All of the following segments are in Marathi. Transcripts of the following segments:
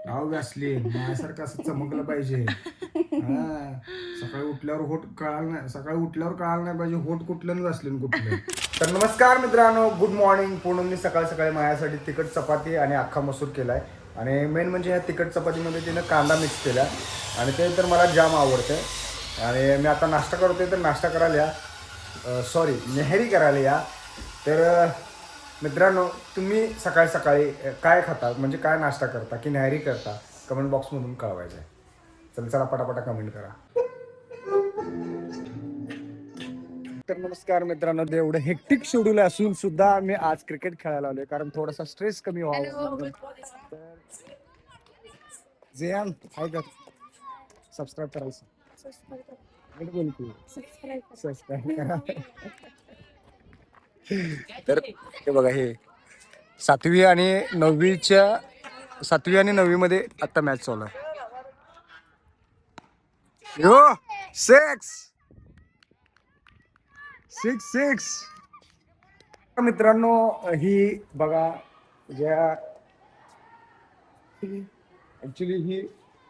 राव व्यासली माझ्यासारखं असं चमकलं पाहिजे. हा. सकाळी उठल्यावर होट कळालं नाही, सकाळी उठल्यावर कळालं नाही पाहिजे होट कुठलं व्यासलीन कुठलं. तर नमस्कार मित्रांनो, गुड मॉर्निंग. पूनमनी सकाळ सकाळी माझ्यासाठी तिखट चपाती आणि अख्खा मसूर केलाय. आणि मेन म्हणजे ह्या तिखट चपातीमध्ये तिनं कांदा मिक्स केला आणि ते तर मला जाम आवडतं. आणि मी आता नाश्ता करतोय, तर नाश्ता करायला या, सॉरी नेहरी करायला या. तर मित्रांनो, तुम्ही सकाळी सकाळी काय खाता, म्हणजे काय नाश्ता करता की न्याहारी करता, कमेंट बॉक्समधून कळवायचं आहे. चला चला पटापटा कमेंट करा. तर नमस्कार मित्रांनो, एवढं हेक्टिक शेड्यूल असून सुद्धा मी आज क्रिकेट खेळायला आलोय, कारण थोडासा स्ट्रेस कमी व्हावा म्हणून. तर जियान हाय कर, सबस्क्राईब करायचं. नीट बोल की. सबस्क्राईब करा. तर हे बघा, हे 7वी आणि 9वी मध्ये आता मॅच चालू आहे. यो 6 मित्रांनो, ही बघा, ज्या ऍक्च्युली ही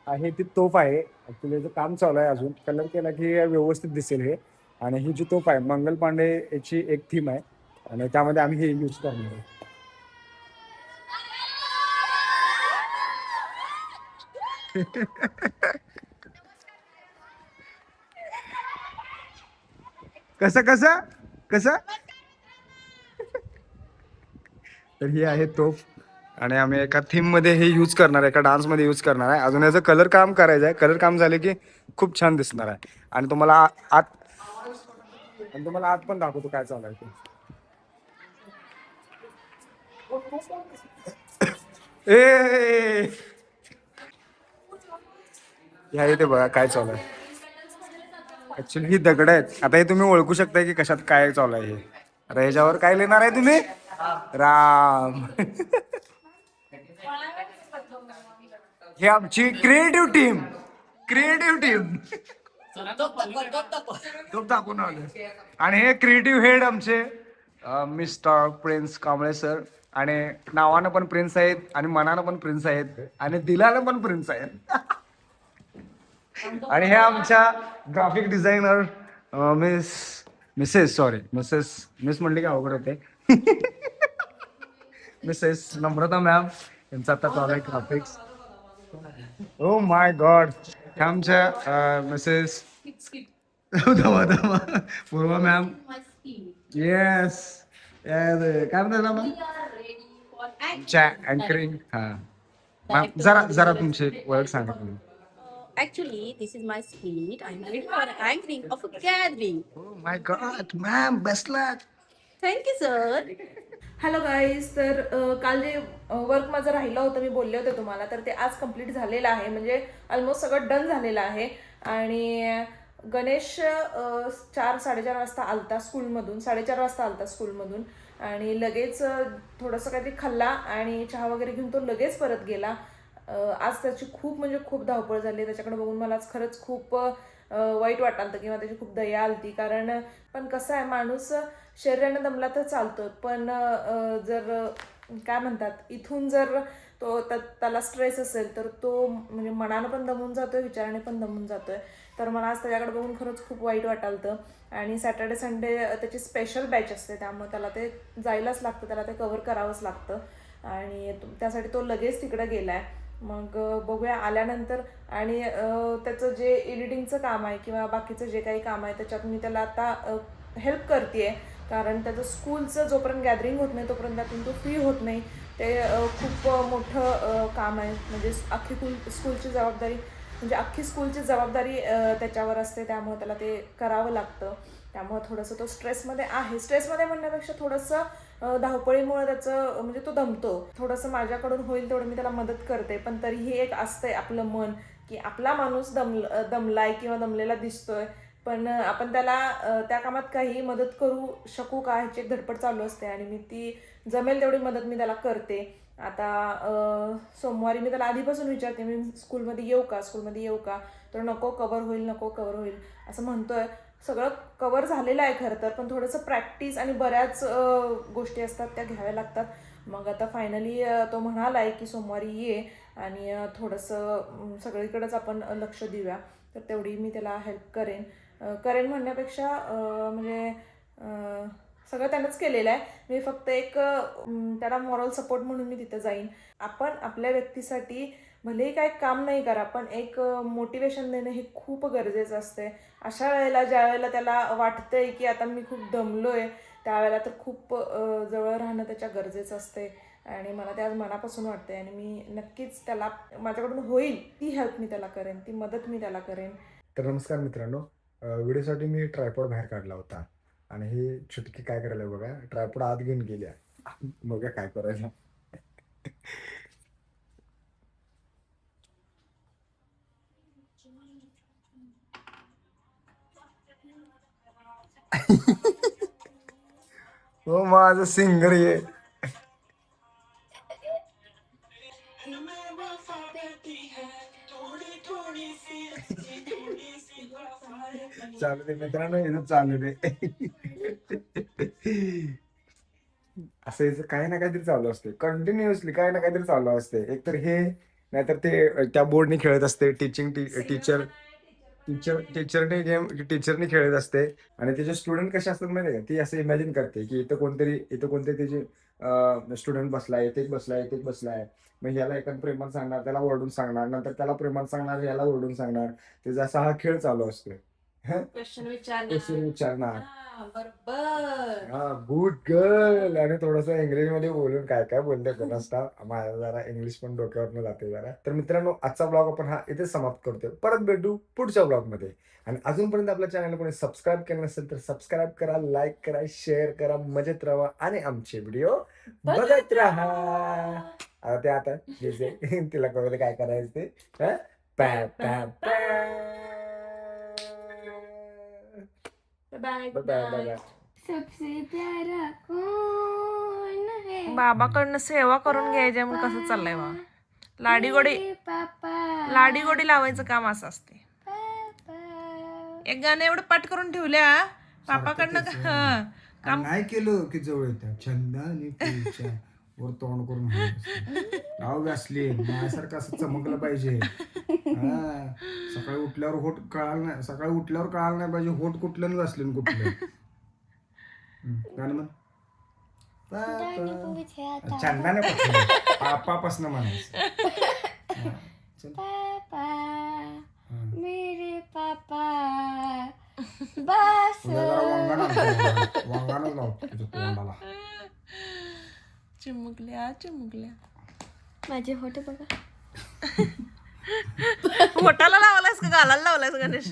आहे ती तोफ आहे. ऍक्च्युली याचं काम चालू आहे, अजून कलर केला की व्यवस्थित दिसेल हे. आणि ही जी तोफ आहे मंगल पांडे याची एक थीम आहे, आणि त्यामध्ये आम्ही हे यूज करणार आहे. कसं कसं कसं तर ही आहे तोफ, आणि आम्ही एका थीम मध्ये हे यूज करणार आहे, एका डान्स मध्ये यूज करणार आहे. अजून याचं कलर काम करायचं आहे. कलर काम झाले की खूप छान दिसणार आहे. आणि तुम्हाला आत पण दाखवतो काय चालू आहे ते. ए ह्या इथे बघा काय चालू आहे. ऍक्च्युली ही दगड आहेत. आता हे तुम्ही ओळखू शकता की कशात काय चालू आहे. हे आता ह्याच्यावर काय लिहिणार आहे तुम्ही? राम. ही आमची क्रिएटिव्ह टीम तो दाखवून आलो. आणि हे क्रिएटिव्ह हेड आमचे मिस्टर प्रिन्स कांबळे सर. आणि नावानं पण प्रिन्स आहेत, आणि मनानं पण प्रिन्स आहेत, आणि दिलानं पण प्रिन्स आहेत. आणि हे आमच्या ग्राफिक डिझायनर मिस म्हणले की अवघड होते. मिसेस नम्रता मॅम यांचा आता चालू आहे ग्राफिक्स. Oh my God. ह्या आमच्या मिसेस पूर्वा मॅम. येस येस, काय म्हणतात ना मॅम, आमच्या अँकरिंग. हा मॅम, जरा जरा तुमचे ओळख सांगा तुम्ही. Actually, this is my speed. I'm ready for anchoring of a gathering. Oh my God ma'am, best luck. Thank you, sir. Hello guys. तर काल जे वर्क माझं राहिलं होतं, मी बोलले होते तुम्हाला, तर ते आज कंप्लीट झालेलं आहे. म्हणजे ऑलमोस्ट सगळं डन झालेलं आहे. आणि गणेश 4-4:30 वाजता आलता स्कूलमधून, 4:30 वाजता आलता स्कूलमधून. आणि लगेच थोडंसं काहीतरी खाल्ला आणि चहा वगैरे घेऊन तो लगेच परत गेला. आज त्याची खूप म्हणजे खूप धावपळ झाली. त्याच्याकडे बघून मला आज खरंच खूप वाईट वाटालं किंवा त्याची खूप दया आलती. कारण पण कसं आहे, माणूस शरीराने दमला तर चालतो, पण जर काय म्हणतात, इथून जर त्याला स्ट्रेस असेल तर तो म्हणजे मनानं पण दमून जातोय, विचाराने पण दमून जातोय. तर मला आज त्याच्याकडे बघून खरंच खूप वाईट वाटालतं. आणि सॅटर्डे संडे त्याची स्पेशल बॅच असते, त्यामुळे त्याला ते जायलाच लागतं, त्याला ते कव्हर करावंच लागतं. आणि त्यासाठी तो लगेच तिकडे गेलाय. मग बघूया आल्यानंतर. आणि त्याचं जे एडिटिंगचं काम आहे किंवा बाकीचं जे काही काम आहे त्याच्यात मी त्याला आता हेल्प करते. कारण त्याचं स्कूलचं जोपर्यंत गॅदरिंग होत नाही तोपर्यंत त्यातून तो फ्री होत नाही. ते खूप मोठं काम आहे. म्हणजे अख्खी स्कूलची जबाबदारी त्याच्यावर असते, त्यामुळे त्याला ते करावं लागतं. त्यामुळे थोडंसं तो स्ट्रेसमध्ये आहे. स्ट्रेसमध्ये म्हणण्यापेक्षा थोडंसं धावपळीमुळे त्याचं म्हणजे तो दमतो. थोडंसं माझ्याकडून होईल तेवढं मी त्याला मदत करते, पण तरीही एक असतंय आपलं मन की आपला माणूस दमलाय किंवा दमलेला दिसतोय, पण आपण त्याला त्या कामात काही मदत करू शकू का ह्याची एक धडपड चालू असते. आणि मी ती जमेल तेवढी मदत मी त्याला करते. आता सोमवारी मी त्याला आधीपासून विचारते, मी स्कूलमध्ये येऊ का. तर नको कवर होईल असं म्हणतोय. सगळं कवर झालेलं आहे खरं तर, पण थोडंसं प्रॅक्टिस आणि बऱ्याच गोष्टी असतात त्या घ्याव्या लागतात. मग आता फायनली तो म्हणाला आहे की सोमवारी ये आणि थोडंसं सगळीकडेच आपण लक्ष देऊया. तर तेवढी मी त्याला हेल्प करेन म्हणण्यापेक्षा म्हणजे सगळं त्यानंच केलेलं आहे. मी फक्त एक त्याला मॉरल सपोर्ट म्हणून मी तिथं जाईन. आपण आपल्या व्यक्तीसाठी भलेही काही काम नाही करा, पण एक मोटिवेशन देणं हे खूप गरजेचं असते. अशा वेळेला ज्या वेळेला त्याला वाटतंय की आता मी खूप दमलोय, त्यावेळेला तर खूप जवळ राहणं त्याच्या गरजेचं असते. आणि मला ते आज मनापासून वाटते आणि मी नक्कीच त्याला माझ्याकडून होईल ती हेल्प मी त्याला करेन, ती मदत मी त्याला करेन. तर नमस्कार मित्रांनो, व्हिडिओसाठी मी ट्रायपॉड बाहेर काढला होता आणि ही चुटकी काय करायला बघा, ट्रायपॉड आत घेऊन गेल्या. बघा काय करायला. हो माझं सिंगर आहे. चालू दे मित्रांनो, इथं चालू दे. असं याचं काही ना काहीतरी चालू असते, कंटिन्युअसली काही ना काहीतरी चालू असते. एकतर हे, नाहीतर ते त्या बोर्डनी खेळत असते. टीचरने खेळत असते. आणि त्याचे स्टुडंट कसे असतात माहिती आहे का, ती असं इमॅजिन करते की इथं कोणतरी त्याचे स्टुडंट बसलाय, एक बसलाय. मग ह्याला एका प्रेमात सांगणार, त्याला ओरडून सांगणार, नंतर त्याला प्रेमात सांगणार, ह्याला ओरडून सांगणार. त्याचा असा हा खेळ चालू असतो. क्वेश्चन विचारणार. बरोबर. हा, गुड गर्ल. आणि थोडस इंग्लिशमध्ये बोलून काय काय बोलते कोणास्टा, माझ्या जरा इंग्लिश पण डोक्यावरनं जाते जरा. तर मित्रांनो, आजचा ब्लॉग आपण हा इथे समाप्त करतोय. परत भेटू पुढच्या ब्लॉग मध्ये. आणि अजूनपर्यंत आपल्या चॅनल कोणी सबस्क्राईब केलं नसेल तर सबस्क्राईब करा, लाईक करा, शेअर करा, मजेत राहा आणि आमचे व्हिडिओ बघत राहा. आता तिला कळलं काय करायचं ते. पॅ पॅ पॅ. Bye bye. सबसे प्यारा कौन है? बाबाकडनं सेवा करून घ्यायच्या म्हणून कसं चाललंय बा. मेरे पापा लाडीगोडी लावायचं काम असं असते. पापा. एक गाणं एवढं पाठ करून ठेवल्या पापाकडनं काम नाही केलं की जवळ येत्या छंदाने पुढच्या वर तोंड करून नाव गासली. माझ्यासारखं असं चमकलं पाहिजे. हा, सकाळी उठल्यावर कळालं नाही पाहिजे होट कुठलं गासले कुठलं. गाणं म्हण. छंदाने पापापासन म्हणायचं. पापा मेरे पापा बस. वांगाणच लावतो तुझ्या तोंडाला. चिमुकल्या माझे होते बघा. पोटाला लावलायस का गालाला लावलायस गणेश?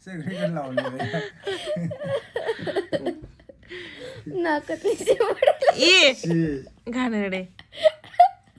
सगळीकडे लावले. नाकात घाणेरडे.